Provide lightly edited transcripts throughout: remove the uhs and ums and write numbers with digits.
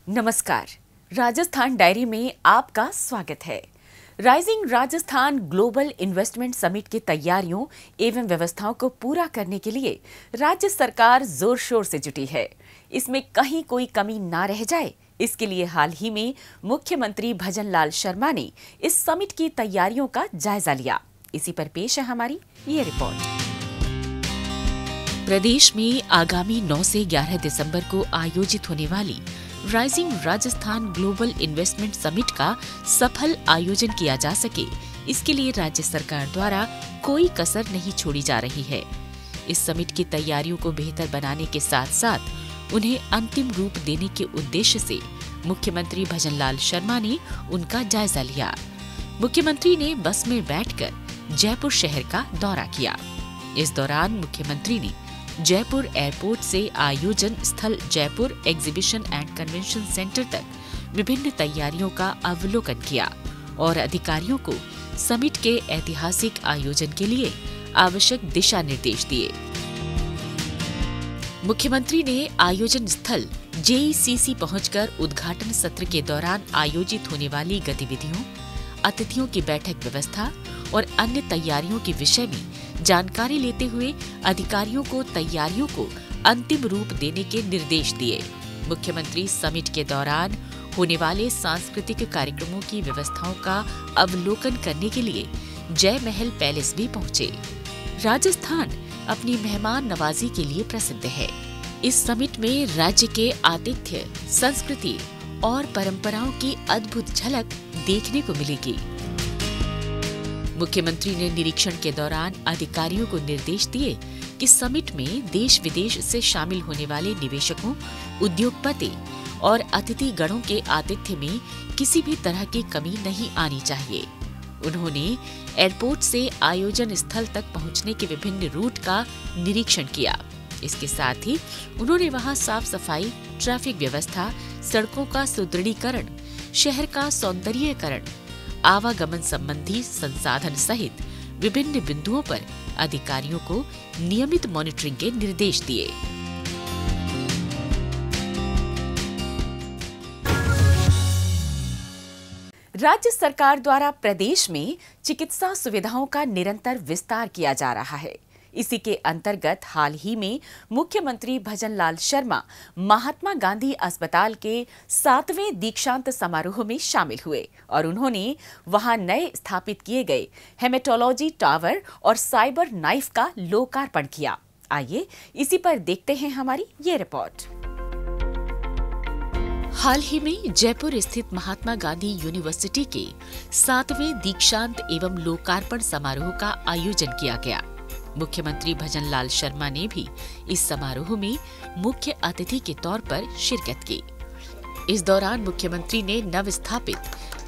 नमस्कार, राजस्थान डायरी में आपका स्वागत है। Rising Rajasthan global investment summit की तैयारियों एवं व्यवस्थाओं को पूरा करने के लिए राज्य सरकार जोर शोर से जुटी है। इसमें कहीं कोई कमी ना रह जाए, इसके लिए हाल ही में मुख्यमंत्री भजनलाल शर्मा ने इस समिट की तैयारियों का जायजा लिया। इसी पर पेश है हमारी ये रिपोर्ट। प्रदेश में आगामी 9 से 11 दिसंबर को आयोजित होने वाली rising Rajasthan global investment summit का सफल आयोजन किया जा सके, इसके लिए राज्य सरकार द्वारा कोई कसर नहीं छोड़ी जा रही है। इस समिट की तैयारियों को बेहतर बनाने के साथ साथ उन्हें अंतिम रूप देने के उद्देश्य से मुख्यमंत्री भजनलाल शर्मा ने उनका जायजा लिया। मुख्यमंत्री ने बस में बैठकर जयपुर शहर का दौरा किया। इस दौरान मुख्यमंत्री ने जयपुर एयरपोर्ट से आयोजन स्थल Jaipur exhibition and convention centre तक विभिन्न तैयारियों का अवलोकन किया और अधिकारियों को समिट के ऐतिहासिक आयोजन के लिए आवश्यक दिशा निर्देश दिए। मुख्यमंत्री ने आयोजन स्थल जेईसीसी पहुंचकर उद्घाटन सत्र के दौरान आयोजित होने वाली गतिविधियों, अतिथियों की बैठक व्यवस्था और अन्य तैयारियों के विषय में जानकारी लेते हुए अधिकारियों को तैयारियों को अंतिम रूप देने के निर्देश दिए। मुख्यमंत्री समिट के दौरान होने वाले सांस्कृतिक कार्यक्रमों की व्यवस्थाओं का अवलोकन करने के लिए जय महल पैलेस भी पहुंचे। राजस्थान अपनी मेहमान नवाजी के लिए प्रसिद्ध है। इस समिट में राज्य के आतिथ्य, संस्कृति और परंपराओं की अद्भुत झलक देखने को मिलेगी। मुख्यमंत्री ने निरीक्षण के दौरान अधिकारियों को निर्देश दिए कि समिट में देश विदेश से शामिल होने वाले निवेशकों, उद्योगपति और अतिथि गणों के आतिथ्य में किसी भी तरह की कमी नहीं आनी चाहिए। उन्होंने एयरपोर्ट से आयोजन स्थल तक पहुंचने के विभिन्न रूट का निरीक्षण किया। इसके साथ ही उन्होंने वहां साफ सफाई, ट्रैफिक व्यवस्था, सड़कों का सुदृढ़ीकरण, शहर का सौंदर्यीकरण, आवागमन संबंधी संसाधन सहित विभिन्न बिंदुओं पर अधिकारियों को नियमित मॉनिटरिंग के निर्देश दिए। राज्य सरकार द्वारा प्रदेश में चिकित्सा सुविधाओं का निरंतर विस्तार किया जा रहा है। इसी के अंतर्गत हाल ही में मुख्यमंत्री भजनलाल शर्मा महात्मा गांधी अस्पताल के 7वें दीक्षांत समारोह में शामिल हुए और उन्होंने वहां नए स्थापित किए गए हेमेटोलॉजी टावर और साइबर नाइफ का लोकार्पण किया। आइए इसी पर देखते हैं हमारी ये रिपोर्ट। हाल ही में जयपुर स्थित महात्मा गांधी यूनिवर्सिटी के 7वें दीक्षांत एवं लोकार्पण समारोह का आयोजन किया गया। मुख्यमंत्री भजनलाल शर्मा ने भी इस समारोह में मुख्य अतिथि के तौर पर शिरकत की। इस दौरान मुख्यमंत्री ने नव स्थापित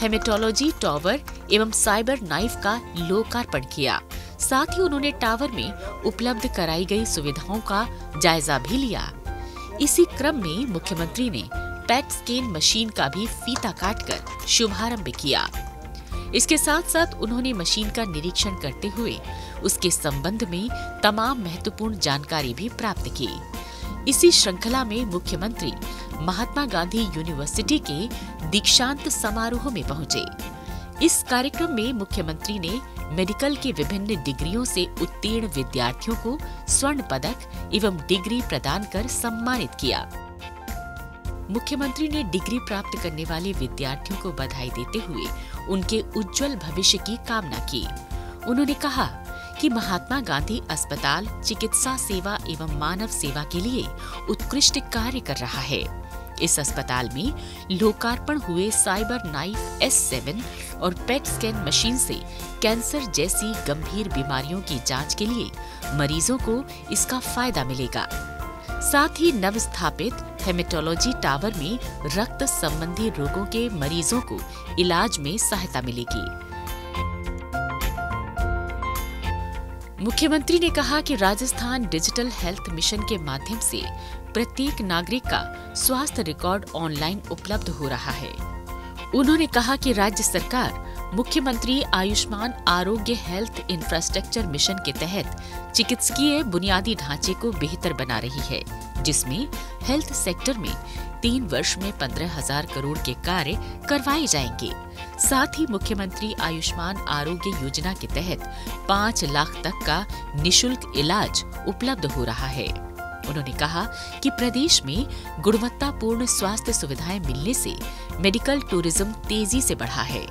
हेमेटोलॉजी टावर एवं साइबर नाइफ का लोकार्पण किया। साथ ही उन्होंने टावर में उपलब्ध कराई गई सुविधाओं का जायजा भी लिया। इसी क्रम में मुख्यमंत्री ने पेट स्कैन मशीन का भी फीता काटकर शुभारंभ किया। इसके साथ साथ उन्होंने मशीन का निरीक्षण करते हुए उसके संबंध में तमाम महत्वपूर्ण जानकारी भी प्राप्त की। इसी श्रृंखला में मुख्यमंत्री महात्मा गांधी यूनिवर्सिटी के दीक्षांत समारोह में पहुंचे। इस कार्यक्रम में मुख्यमंत्री ने मेडिकल के विभिन्न डिग्रियों से उत्तीर्ण विद्यार्थियों को स्वर्ण पदक एवं डिग्री प्रदान कर सम्मानित किया। मुख्यमंत्री ने डिग्री प्राप्त करने वाले विद्यार्थियों को बधाई देते हुए उनके उज्जवल भविष्य की कामना की। उन्होंने कहा कि महात्मा गांधी अस्पताल चिकित्सा सेवा एवं मानव सेवा के लिए उत्कृष्ट कार्य कर रहा है। इस अस्पताल में लोकार्पण हुए साइबर नाइफ S7 और पेट स्कैन मशीन से कैंसर जैसी गंभीर बीमारियों की जांच के लिए मरीजों को इसका फायदा मिलेगा। साथ ही नव स्थापित हेमेटोलॉजी टावर में रक्त संबंधी रोगों के मरीजों को इलाज में सहायता मिलेगी। मुख्यमंत्री ने कहा कि राजस्थान डिजिटल हेल्थ मिशन के माध्यम से प्रत्येक नागरिक का स्वास्थ्य रिकॉर्ड ऑनलाइन उपलब्ध हो रहा है। उन्होंने कहा कि राज्य सरकार मुख्यमंत्री आयुष्मान आरोग्य हेल्थ इंफ्रास्ट्रक्चर मिशन के तहत चिकित्सकीय बुनियादी ढांचे को बेहतर बना रही है, जिसमें हेल्थ सेक्टर में 3 वर्ष में 15,000 करोड़ के कार्य करवाए जाएंगे। साथ ही मुख्यमंत्री आयुष्मान आरोग्य योजना के तहत 5 लाख तक का निशुल्क इलाज उपलब्ध हो रहा है। उन्होंने कहा कि प्रदेश में गुणवत्तापूर्ण स्वास्थ्य सुविधाएं मिलने से मेडिकल टूरिज्म तेजी से बढ़ा है।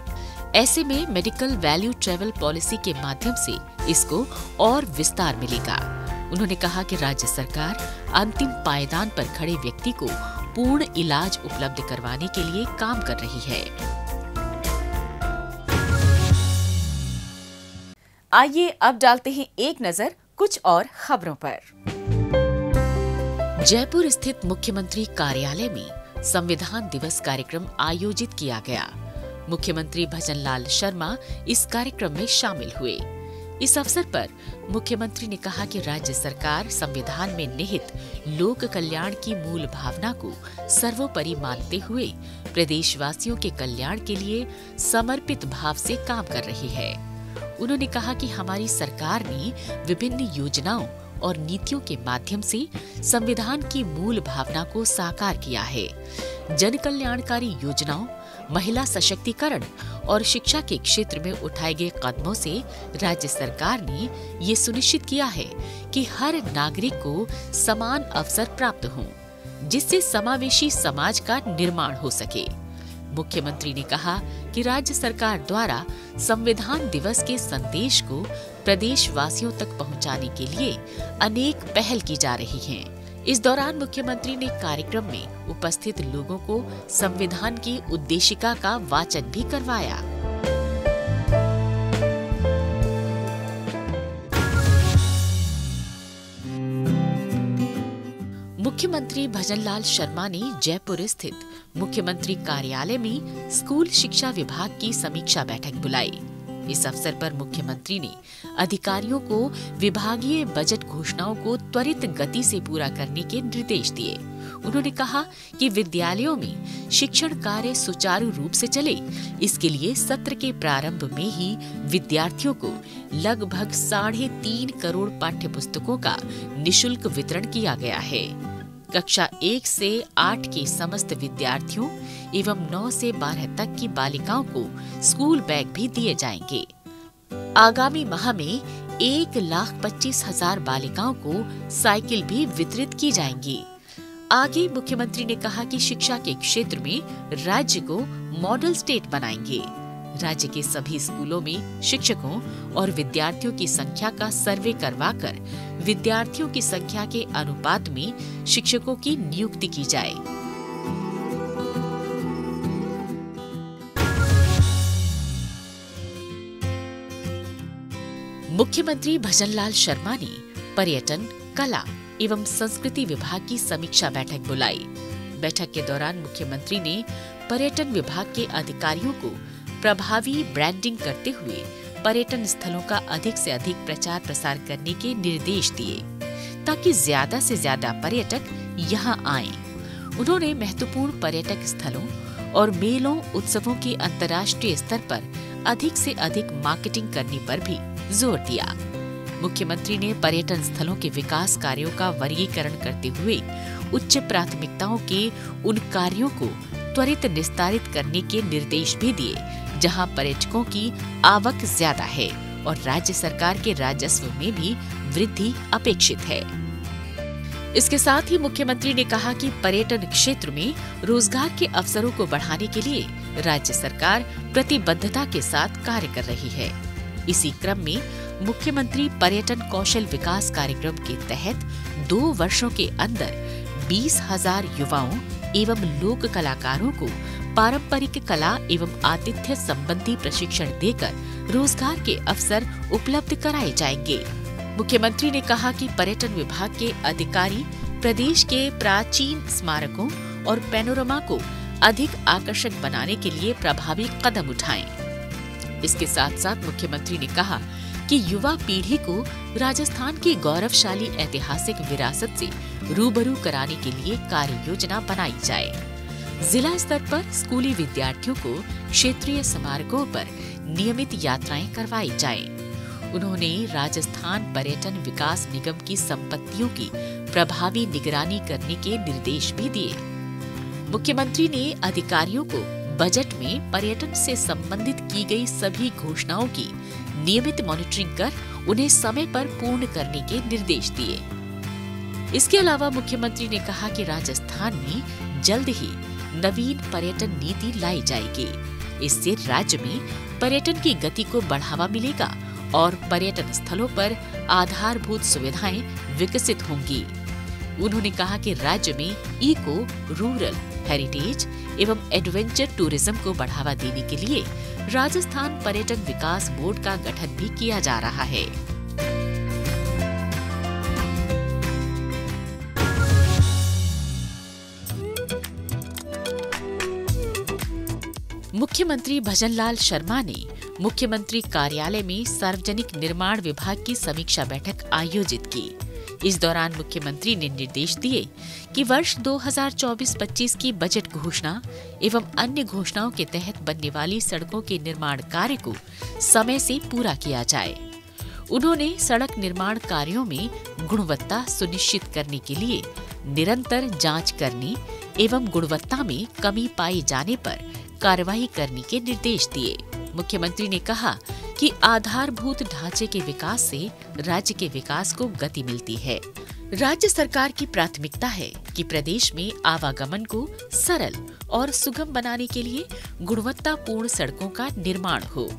ऐसे में मेडिकल वैल्यू ट्रैवल पॉलिसी के माध्यम से इसको और विस्तार मिलेगा। उन्होंने कहा कि राज्य सरकार अंतिम पायदान पर खड़े व्यक्ति को पूर्ण इलाज उपलब्ध करवाने के लिए काम कर रही है। आइए अब डालते हैं एक नजर कुछ और खबरों पर। जयपुर स्थित मुख्यमंत्री कार्यालय में संविधान दिवस कार्यक्रम आयोजित किया गया। मुख्यमंत्री भजनलाल शर्मा इस कार्यक्रम में शामिल हुए। इस अवसर पर मुख्यमंत्री ने कहा कि राज्य सरकार संविधान में निहित लोक कल्याण की मूल भावना को सर्वोपरि मानते हुए प्रदेशवासियों के कल्याण के लिए समर्पित भाव से काम कर रही है। उन्होंने कहा कि हमारी सरकार ने विभिन्न योजनाओं और नीतियों के माध्यम से संविधान की मूल भावना को साकार किया है। जन कल्याणकारी योजनाओं, महिला सशक्तिकरण और शिक्षा के क्षेत्र में उठाए गए कदमों से राज्य सरकार ने ये सुनिश्चित किया है कि हर नागरिक को समान अवसर प्राप्त हों, जिससे समावेशी समाज का निर्माण हो सके। मुख्यमंत्री ने कहा कि राज्य सरकार द्वारा संविधान दिवस के संदेश को प्रदेशवासियों तक पहुंचाने के लिए अनेक पहल की जा रही हैं। इस दौरान मुख्यमंत्री ने कार्यक्रम में उपस्थित लोगों को संविधान की उद्देशिका का वाचन भी करवाया। मुख्यमंत्री भजनलाल शर्मा ने जयपुर स्थित मुख्यमंत्री कार्यालय में स्कूल शिक्षा विभाग की समीक्षा बैठक बुलाई। इस अवसर पर मुख्यमंत्री ने अधिकारियों को विभागीय बजट घोषणाओं को त्वरित गति से पूरा करने के निर्देश दिए। उन्होंने कहा कि विद्यालयों में शिक्षण कार्य सुचारू रूप से चले, इसके लिए सत्र के प्रारंभ में ही विद्यार्थियों को लगभग 3.5 करोड़ पाठ्य पुस्तकों का निशुल्क वितरण किया गया है। कक्षा 1 से 8 के समस्त विद्यार्थियों एवं 9 से 12 तक की बालिकाओं को स्कूल बैग भी दिए जाएंगे। आगामी माह में 1,25,000 बालिकाओं को साइकिल भी वितरित की जाएंगी। आगे मुख्यमंत्री ने कहा कि शिक्षा के क्षेत्र में राज्य को मॉडल स्टेट बनाएंगे। राज्य के सभी स्कूलों में शिक्षकों और विद्यार्थियों की संख्या का सर्वे करवाकर विद्यार्थियों की संख्या के अनुपात में शिक्षकों की नियुक्ति की जाए। मुख्यमंत्री भजनलाल शर्मा ने पर्यटन, कला एवं संस्कृति विभाग की समीक्षा बैठक बुलाई। बैठक के दौरान मुख्यमंत्री ने पर्यटन विभाग के अधिकारियों को प्रभावी ब्रांडिंग करते हुए पर्यटन स्थलों का अधिक से अधिक प्रचार प्रसार करने के निर्देश दिए, ताकि ज्यादा से ज्यादा पर्यटक यहां आएं। उन्होंने महत्वपूर्ण पर्यटक स्थलों और मेलों, उत्सवों की अंतर्राष्ट्रीय स्तर पर अधिक से अधिक मार्केटिंग करने पर भी जोर दिया। मुख्यमंत्री ने पर्यटन स्थलों के विकास कार्यों का वर्गीकरण करते हुए उच्च प्राथमिकताओं के उन कार्यों को त्वरित निस्तारित करने के निर्देश भी दिए, जहां पर्यटकों की आवक ज्यादा है और राज्य सरकार के राजस्व में भी वृद्धि अपेक्षित है। इसके साथ ही मुख्यमंत्री ने कहा कि पर्यटन क्षेत्र में रोजगार के अवसरों को बढ़ाने के लिए राज्य सरकार प्रतिबद्धता के साथ कार्य कर रही है। इसी क्रम में मुख्यमंत्री पर्यटन कौशल विकास कार्यक्रम के तहत 2 वर्षों के अंदर 20,000 युवाओं एवं लोक कलाकारों को पारंपरिक कला एवं आतिथ्य संबंधी प्रशिक्षण देकर रोजगार के अवसर उपलब्ध कराए जाएंगे। मुख्यमंत्री ने कहा कि पर्यटन विभाग के अधिकारी प्रदेश के प्राचीन स्मारकों और पैनोरमा को अधिक आकर्षक बनाने के लिए प्रभावी कदम उठाएं। इसके साथ साथ मुख्यमंत्री ने कहा कि युवा पीढ़ी को राजस्थान की गौरवशाली ऐतिहासिक विरासत से रूबरू कराने के लिए कार्य योजना बनाई जाए। जिला स्तर पर स्कूली विद्यार्थियों को क्षेत्रीय स्मारकों पर नियमित यात्राएं करवाई जाएं। उन्होंने राजस्थान पर्यटन विकास निगम की संपत्तियों की प्रभावी निगरानी करने के निर्देश भी दिए। मुख्यमंत्री ने अधिकारियों को बजट में पर्यटन से संबंधित की गई सभी घोषणाओं की नियमित मॉनिटरिंग कर उन्हें समय पर पूर्ण करने के निर्देश दिए। इसके अलावा मुख्यमंत्री ने कहा कि राजस्थान में जल्द ही नवीन पर्यटन नीति लाई जाएगी। इससे राज्य में पर्यटन की गति को बढ़ावा मिलेगा और पर्यटन स्थलों पर आधारभूत सुविधाएं विकसित होंगी। उन्होंने कहा कि राज्य में इको, रूरल, हेरिटेज एवं एडवेंचर टूरिज्म को बढ़ावा देने के लिए राजस्थान पर्यटन विकास बोर्ड का गठन भी किया जा रहा है। मुख्यमंत्री भजनलाल शर्मा ने मुख्यमंत्री कार्यालय में सार्वजनिक निर्माण विभाग की समीक्षा बैठक आयोजित की। इस दौरान मुख्यमंत्री ने निर्देश दिए कि वर्ष 2024-25 की बजट घोषणा एवं अन्य घोषणाओं के तहत बनने वाली सड़कों के निर्माण कार्य को समय से पूरा किया जाए। उन्होंने सड़क निर्माण कार्यों में गुणवत्ता सुनिश्चित करने के लिए निरंतर जांच करने एवं गुणवत्ता में कमी पाए जाने पर कार्रवाई करने के निर्देश दिए। मुख्यमंत्री ने कहा कि आधारभूत ढांचे के विकास से राज्य के विकास को गति मिलती है। राज्य सरकार की प्राथमिकता है कि प्रदेश में आवागमन को सरल और सुगम बनाने के लिए गुणवत्तापूर्ण सड़कों का निर्माण हो।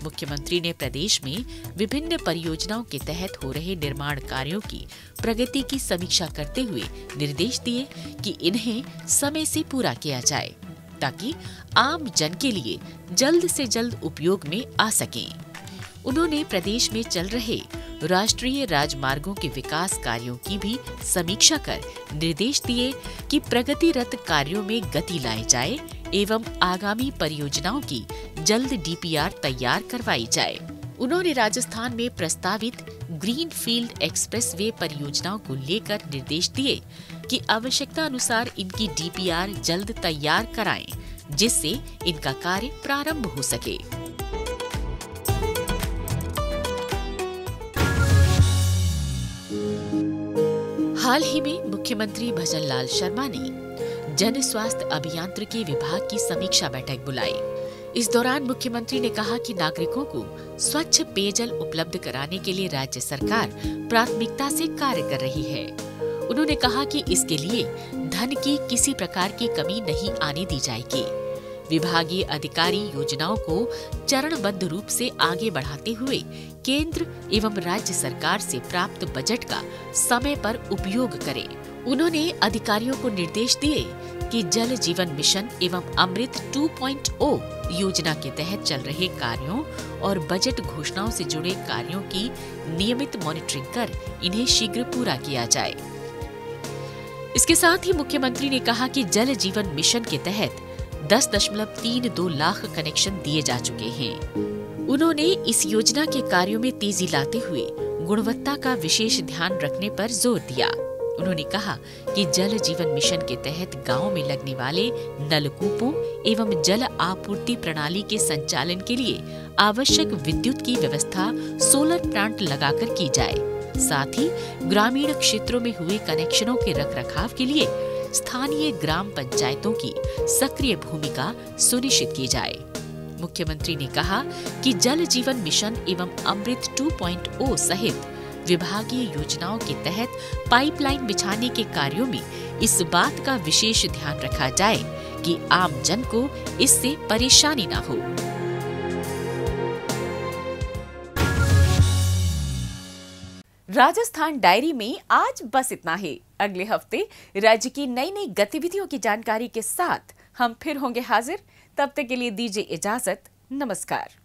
मुख्यमंत्री ने प्रदेश में विभिन्न परियोजनाओं के तहत हो रहे निर्माण कार्यों की प्रगति की समीक्षा करते हुए निर्देश दिए कि इन्हें समय से पूरा किया जाए ताकि आम जन के लिए जल्द से जल्द उपयोग में आ सकें। उन्होंने प्रदेश में चल रहे राष्ट्रीय राजमार्गों के विकास कार्यों की भी समीक्षा कर निर्देश दिए कि प्रगतिरत कार्यों में गति लाई जाए एवं आगामी परियोजनाओं की जल्द डीपीआर तैयार करवाई जाए। उन्होंने राजस्थान में प्रस्तावित ग्रीन फील्ड एक्सप्रेसवे परियोजनाओं को लेकर निर्देश दिए कि आवश्यकता अनुसार इनकी डीपीआर जल्द तैयार कराएं, जिससे इनका कार्य प्रारंभ हो सके। हाल ही में मुख्यमंत्री भजनलाल शर्मा ने जन स्वास्थ्य अभियांत्रिकी विभाग की समीक्षा बैठक बुलाई। इस दौरान मुख्यमंत्री ने कहा कि नागरिकों को स्वच्छ पेयजल उपलब्ध कराने के लिए राज्य सरकार प्राथमिकता से कार्य कर रही है। उन्होंने कहा कि इसके लिए धन की किसी प्रकार की कमी नहीं आने दी जाएगी। विभागीय अधिकारी योजनाओं को चरणबद्ध रूप से आगे बढ़ाते हुए केंद्र एवं राज्य सरकार से प्राप्त बजट का समय पर उपयोग करें। उन्होंने अधिकारियों को निर्देश दिए कि जल जीवन मिशन एवं अमृत 2.0 योजना के तहत चल रहे कार्यों और बजट घोषणाओं से जुड़े कार्यों की नियमित मॉनिटरिंग कर इन्हें शीघ्र पूरा किया जाए। इसके साथ ही मुख्यमंत्री ने कहा कि जल जीवन मिशन के तहत 10.32 लाख कनेक्शन दिए जा चुके हैं। उन्होंने इस योजना के कार्यों में तेजी लाते हुए गुणवत्ता का विशेष ध्यान रखने पर जोर दिया। उन्होंने कहा कि जल जीवन मिशन के तहत गांव में लगने वाले नलकूपों एवं जल आपूर्ति प्रणाली के संचालन के लिए आवश्यक विद्युत की व्यवस्था सोलर प्लांट लगाकर की जाए। साथ ही ग्रामीण क्षेत्रों में हुए कनेक्शनों के रखरखाव के लिए स्थानीय ग्राम पंचायतों की सक्रिय भूमिका सुनिश्चित की जाए। मुख्यमंत्री ने कहा कि जल जीवन मिशन एवं अमृत 2.0 सहित विभागीय योजनाओं के तहत पाइपलाइन बिछाने के कार्यों में इस बात का विशेष ध्यान रखा जाए कि आम जन को इससे परेशानी न हो। राजस्थान डायरी में आज बस इतना ही। अगले हफ्ते राज्य की नई नई गतिविधियों की जानकारी के साथ हम फिर होंगे हाजिर। तब तक के लिए दीजिए इजाजत। नमस्कार।